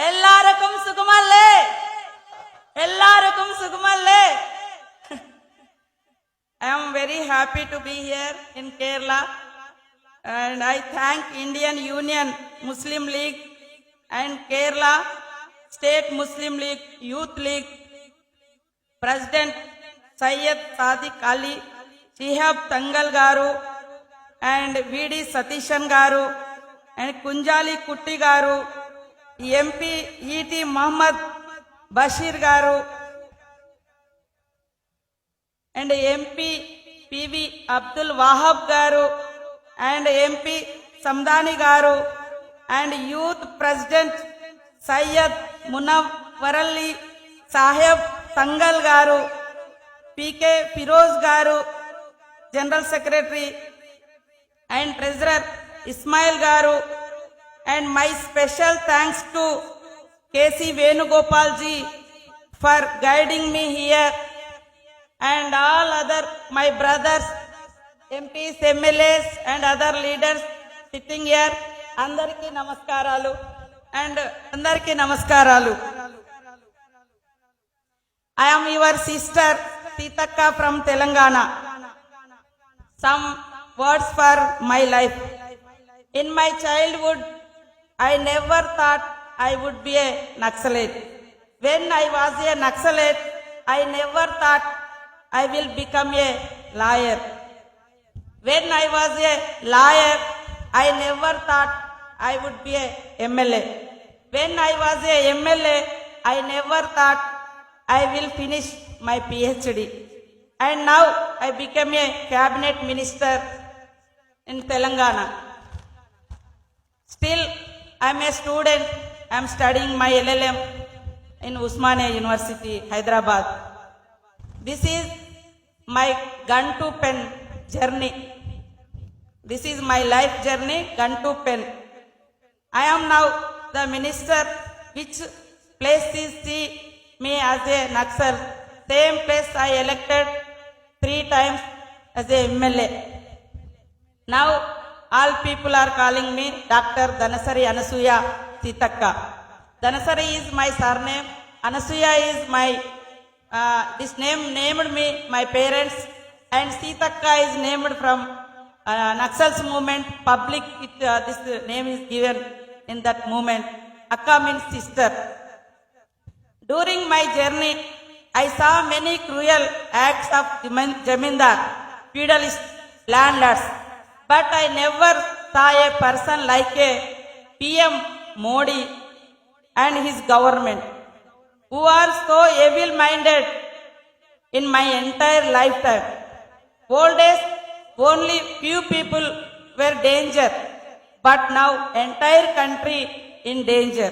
எல்லாருக்கும் சுகமல்லே எல்லாருக்கும் சுகமல்லே I am very happy to be here in Kerala and I thank Indian Union Muslim League and Kerala State Muslim League Youth League President Syed Sadiq Ali, Shihab Tangal Garu and VD Satishan Garu and Kunjali Kutti Garu, MP E.T. Muhammad Bashir Garu and MP P.V. Abdul Wahab Garu and MP Samdani Garu and Youth President Syed Munawwarali Saheb Tangal Garu, P.K. Firoz Garu, General Secretary and Treasurer Ismail Garu, and my special thanks to K.C. Venugopal ji for guiding me here and all other my brothers, MPs, MLAs and other leaders sitting here. Andariki namaskaralu and andariki namaskaralu. I am your sister Sitakka from Telangana. Some words for my life. In my childhood, I never thought I would be a Naxalite. When I was a Naxalite, I never thought I will become a lawyer. When I was a lawyer, I never thought I would be a MLA. When I was a MLA, I never thought I will finish my PhD. And now I became a cabinet minister in Telangana. Still, I am a student. I am studying my LLM in Usmania University, Hyderabad. This is my gun to pen journey. This is my life journey, gun to pen. I am now the minister which place is see me as a Naxal. Same place I elected 3 times as a MLA. Now all people are calling me Dr. Dhanasari Anasuya Sitakka. Dhanasari is my surname. Anasuya is my, this name named me my parents, and Sitakka is named from Naxal's movement. Public, this name is given in that movement. Akka means sister. During my journey, I saw many cruel acts of Jamindar, feudalist landlords, but I never saw a person like a PM Modi and his government, who are so evil-minded in my entire lifetime. Old days, only few people were danger, but now entire country in danger.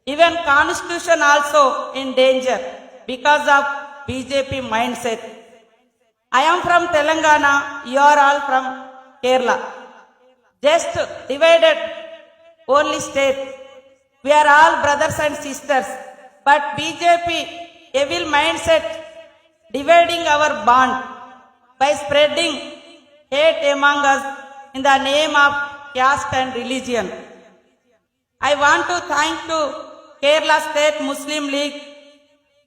Even constitution also in danger because of BJP mindset. I am from Telangana, you are all from Kerala. Just divided only state. We are all brothers and sisters. But BJP evil mindset dividing our bond by spreading hate among us in the name of caste and religion. I want to thank to Kerala State Muslim League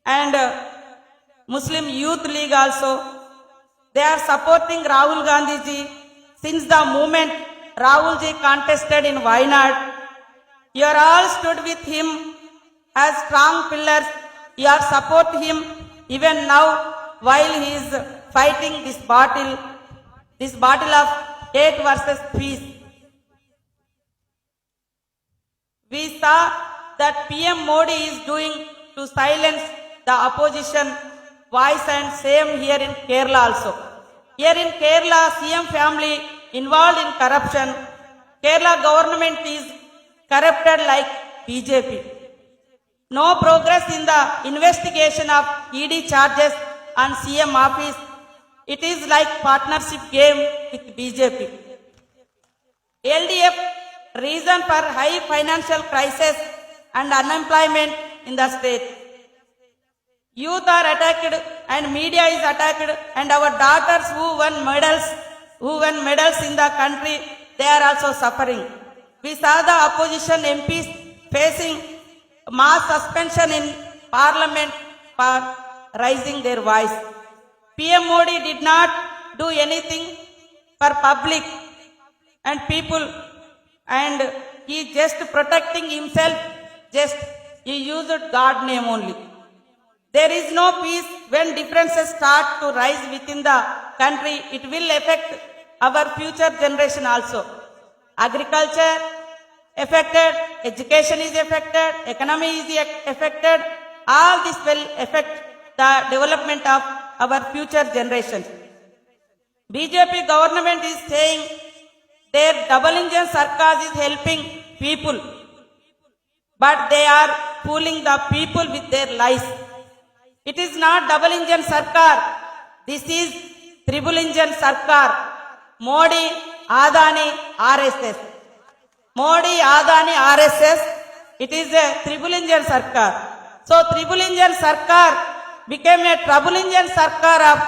and Muslim Youth League also. They are supporting Rahul Gandhi ji since the moment Rahul ji contested in Wayanad. You are all stood with him as strong pillars. You are support him even now while he is fighting this battle of hate versus peace. We saw that PM Modi is doing to silence the opposition voice, and same here in Kerala also. Here in Kerala, CM family involved in corruption. Kerala government is corrupted like BJP. No progress in the investigation of ED charges on CM office. It is like partnership game with BJP. LDF reason for high financial crisis and unemployment in the state. Youth are attacked and media is attacked, and our daughters who won medals in the country, they are also suffering. We saw the opposition MPs facing mass suspension in parliament for raising their voice. PM Modi did not do anything for public and people, and he just protecting himself, just he used God name only. There is no peace when differences start to rise within the country. It will affect our future generation also. Agriculture affected, education is affected, economy is affected. All this will affect the development of our future generations. BJP government is saying their double engine sarkar is helping people, but they are fooling the people with their lies. It is not double engine sarkar. This is triple engine sarkar. Modi, Adani, RSS. Modi, Adani, RSS. It is a triple engine sarkar. So triple engine sarkar became a trouble engine sarkar of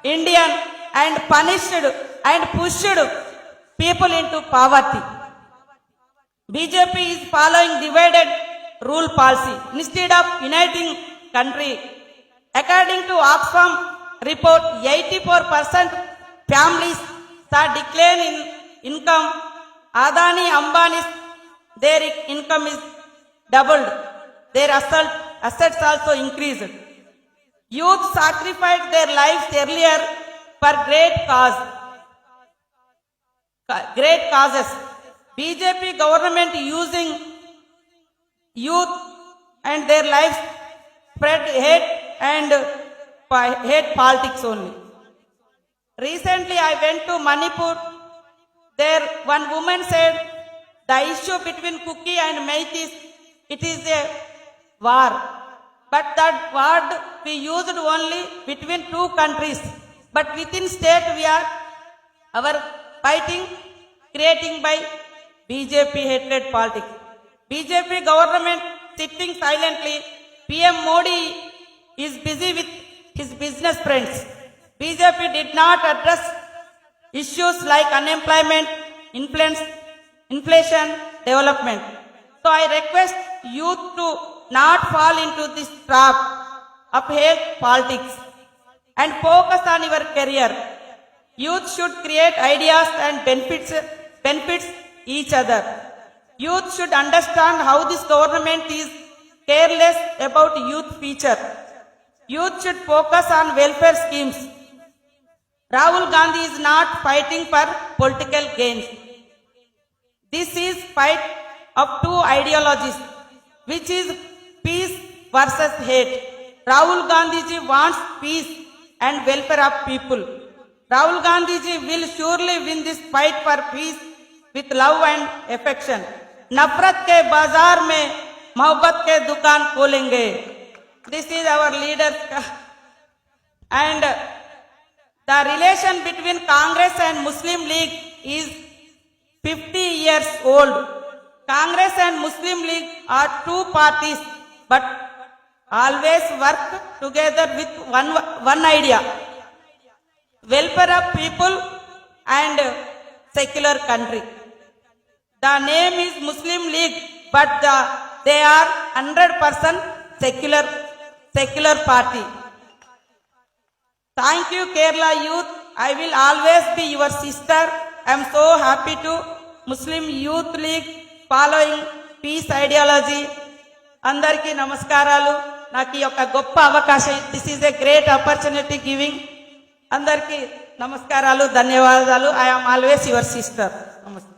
Indian and punished and pushed people into poverty. BJP is following divided rule policy instead of uniting country. According to Oxfam report, 84% families saw decline in income. Adani, Ambani, their income is doubled. Their assets also increased. Youth sacrificed their lives earlier for great causes. BJP government using youth and their lives spread hate and hate politics only. Recently I went to Manipur. There one woman said the issue between Kuki and Meiteis, it is a war. But that word we used only between two countries. But within state we are our fighting creating by BJP hatred politics. BJP government sitting silently. PM Modi is busy with his business friends. BJP did not address issues like unemployment, inflation, development. So I request youth to not fall into this trap of hate politics and focus on your career. Youth should create ideas and benefits each other. Youth should understand how this government is careless about youth future. Youth should focus on welfare schemes. Rahul Gandhi is not fighting for political gains. This is fight of two ideologies, which is peace versus hate. Rahul Gandhi ji wants peace and welfare of people. Rahul Gandhi ji will surely win this fight for peace with love and affection. नफरत के बाजार में मोहब्बत के दुकान खोलेंगे. This is our leader. And the relation between Congress and Muslim League is 50 years old. Congress and Muslim League are two parties, but always work together with one idea: welfare of people and secular country. The name is Muslim League, but they are 100% secular party. Thank you, Kerala youth. I will always be your sister. I am so happy to Muslim Youth League following peace ideology. Andarki namaskaralu. Naki oka goppa avakasha. This is a great opportunity giving. Andarki namaskaralu, dhanyavadalu. I am always your sister. Namaskar.